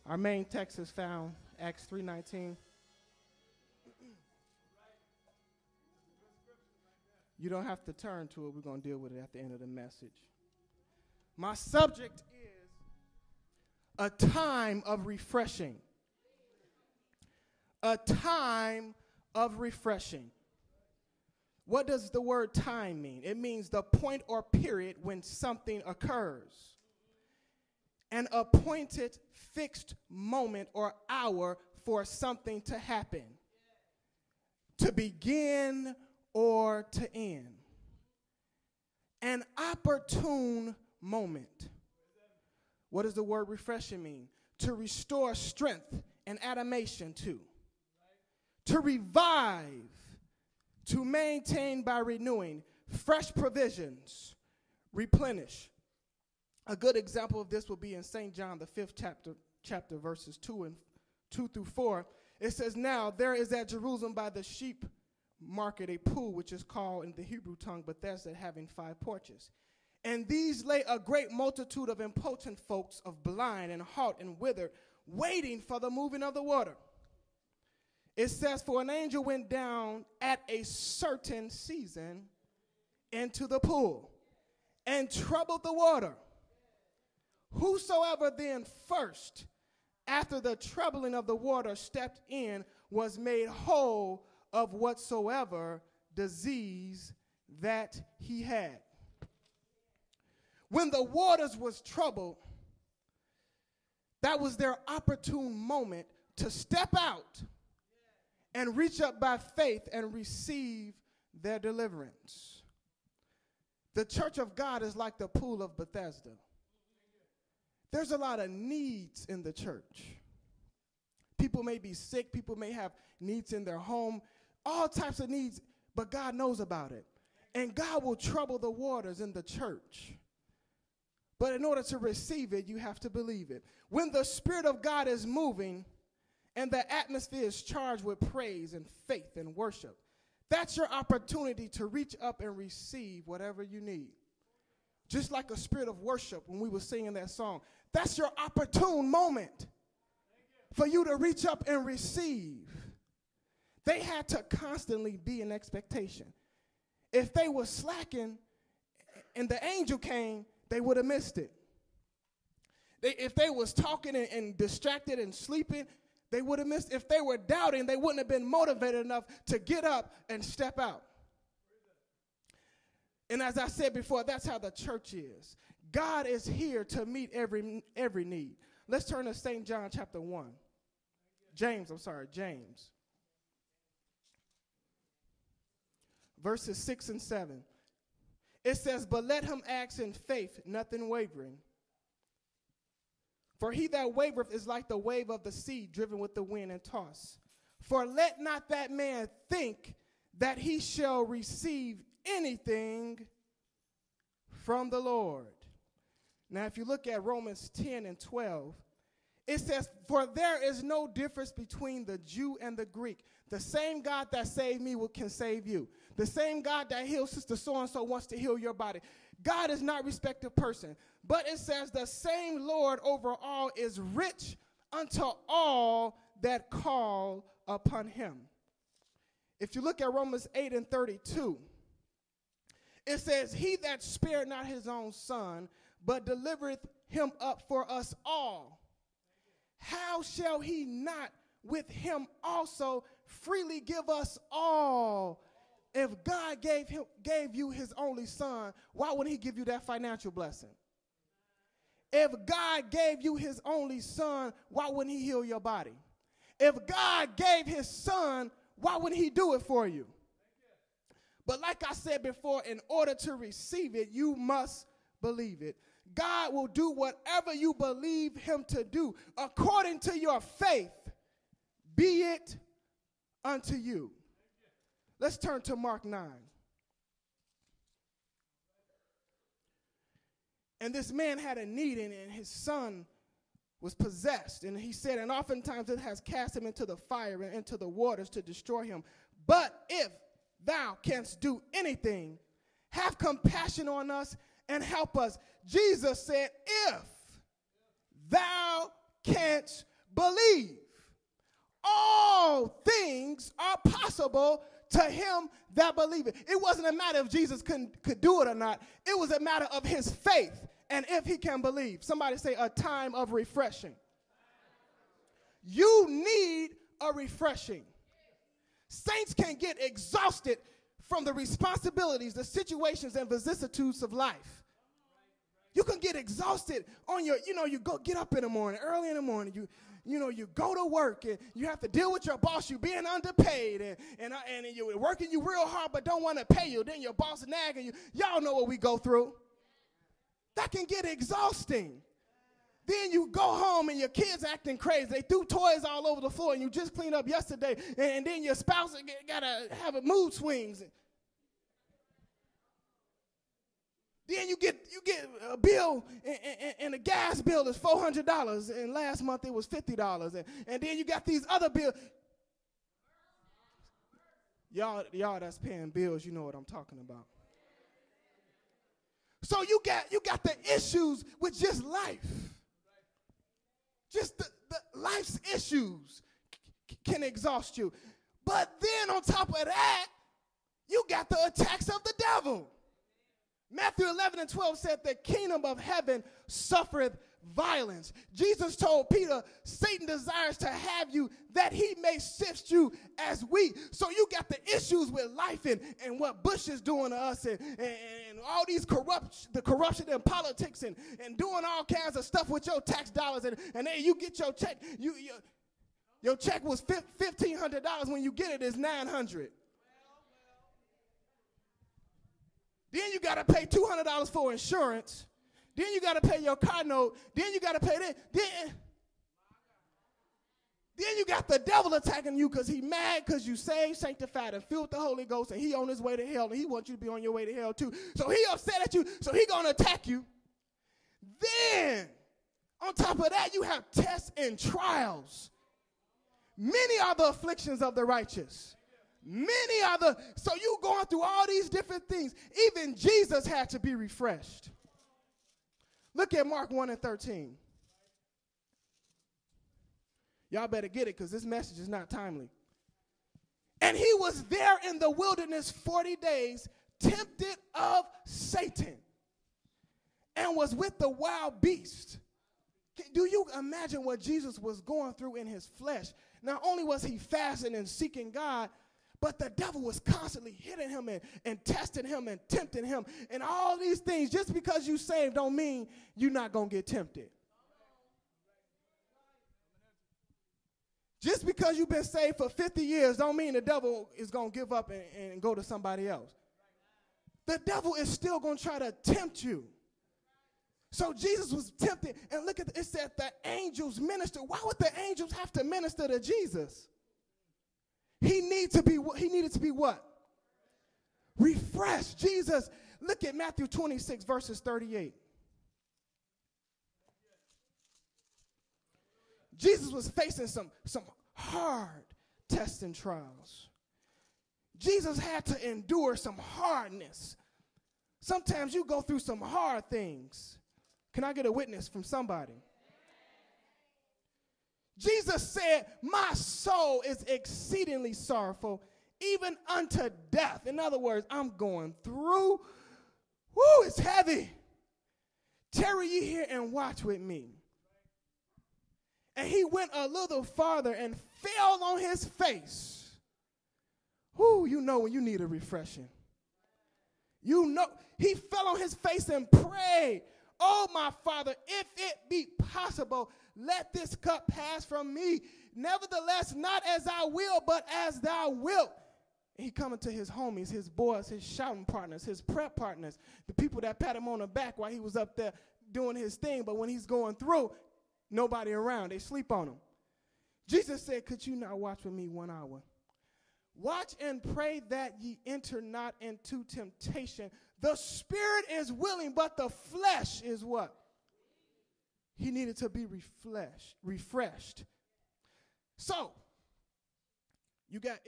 Our main text is found Acts 3:19. You don't have to turn to it. We're going to deal with it at the end of the message. My subject is a time of refreshing. A time of refreshing. What does the word time mean? It means the point or period when something occurs. An appointed fixed moment or hour for something to happen, to begin or to end. An opportune moment. What does the word refreshing mean? To restore strength and animation to. To revive, to maintain by renewing, fresh provisions, replenish. A good example of this will be in St. John, the 5th chapter, verses 2 through 4. It says, now there is at Jerusalem by the sheep market a pool, which is called in the Hebrew tongue Bethesda, having 5 porches. And these lay a great multitude of impotent folks, of blind and halt and withered, waiting for the moving of the water. It says, for an angel went down at a certain season into the pool and troubled the water. Whosoever then first, after the troubling of the water, stepped in, was made whole of whatsoever disease that he had. When the waters was troubled, that was their opportune moment to step out and reach up by faith and receive their deliverance. The church of God is like the pool of Bethesda. There's a lot of needs in the church. People may be sick. People may have needs in their home. All types of needs, but God knows about it. And God will trouble the waters in the church. But in order to receive it, you have to believe it. When the Spirit of God is moving and the atmosphere is charged with praise and faith and worship, that's your opportunity to reach up and receive whatever you need. Just like a spirit of worship when we were singing that song. That's your opportune moment for you to reach up and receive. They had to constantly be in expectation. If they were slacking and the angel came, they would have missed it. If they was talking and distracted and sleeping, they would have missed it. If they were doubting, they wouldn't have been motivated enough to get up and step out. And as I said before, that's how the church is. God is here to meet every need. Let's turn to St. John chapter 1. James. Verses 6 and 7. It says, but let him ask in faith, nothing wavering. For he that wavereth is like the wave of the sea, driven with the wind and tossed. For let not that man think that he shall receive anything from the Lord. Now, if you look at Romans 10 and 12, it says, for there is no difference between the Jew and the Greek. The same God that saved me can save you. The same God that heals Sister So-and-so wants to heal your body. God is not respective person. But it says the same Lord over all is rich unto all that call upon him. If you look at Romans 8 and 32, it says, he that spared not his own son, but delivereth him up for us all, how shall he not with him also freely give us all? If God gave you his only son, why wouldn't he give you that financial blessing? If God gave you his only son, why wouldn't he heal your body? If God gave his son, why wouldn't he do it for you? But like I said before, in order to receive it, you must believe it. God will do whatever you believe him to do according to your faith. Be it unto you. Let's turn to Mark 9. And this man had a need, and his son was possessed. And he said, and oftentimes it has cast him into the fire and into the waters to destroy him. But if thou canst do anything, have compassion on us and help us. Jesus said, if thou canst believe. All things are possible to him that believeth. It wasn't a matter if Jesus could do it or not. It was a matter of his faith and if he can believe. Somebody say a time of refreshing. You need a refreshing. Saints can get exhausted from the responsibilities, the situations, and vicissitudes of life. You can get exhausted on your, you go get up in the morning, early in the morning, you go to work and you have to deal with your boss, you being underpaid and you're working you real hard but don't want to pay you. Then your boss nagging you. Y'all know what we go through. That can get exhausting. Then you go home and your kids acting crazy. They threw toys all over the floor and you just cleaned up yesterday. And then your spouse got to have a mood swings. Then you get a bill, and the gas bill is $400, and last month it was $50. And then you got these other bills. Y'all that's paying bills, you know what I'm talking about. So you got the issues with just life. Just the life's issues can exhaust you. But then on top of that, you got the attacks of the devil. Matthew 11:12 said the kingdom of heaven suffereth violence. Jesus told Peter, Satan desires to have you that he may sift you as wheat. So you got the issues with life and what Bush is doing to us and all these the corruption in politics and doing all kinds of stuff with your tax dollars. And then you get your check. Your check was $1,500. When you get it, it's $900. Then you got to pay $200 for insurance. Then you got to pay your car note. Then you got to pay that. Then you got the devil attacking you because he mad because you saved, sanctified, and filled with the Holy Ghost, and he on his way to hell, and he wants you to be on your way to hell too. So he upset at you, so he going to attack you. Then, on top of that, you have tests and trials. Many are the afflictions of the righteous. Many other, so you going through all these different things. Even Jesus had to be refreshed. Look at Mark 1:13. Y'all better get it because this message is not timely. And he was there in the wilderness 40 days, tempted of Satan, and was with the wild beast. Do you imagine what Jesus was going through in his flesh? Not only was he fasting and seeking God, but the devil was constantly hitting him and testing him and tempting him. And all these things, just because you saved don't mean you're not going to get tempted. Just because you've been saved for 50 years don't mean the devil is going to give up and go to somebody else. The devil is still going to try to tempt you. So Jesus was tempted. And look at it said the angels ministered. Why would the angels have to minister to Jesus? He needed to be what? Refreshed. Jesus, look at Matthew 26, verses 38. Jesus was facing some hard tests and trials. Jesus had to endure some hardness. Sometimes you go through some hard things. Can I get a witness from somebody? Jesus said, my soul is exceedingly sorrowful, even unto death. In other words, I'm going through. Woo, it's heavy. Tarry ye here and watch with me. And he went a little farther and fell on his face. Woo, you know when you need a refreshing. You know, he fell on his face and prayed, oh, my Father, if it be possible, let this cup pass from me. Nevertheless, not as I will, but as thou wilt. And he coming to his homies, his boys, his shouting partners, his prep partners, the people that pat him on the back while he was up there doing his thing. But when he's going through, nobody around. They sleep on him. Jesus said, could you not watch with me 1 hour? Watch and pray that ye enter not into temptation. The spirit is willing, but the flesh is what? He needed to be refreshed. So, you got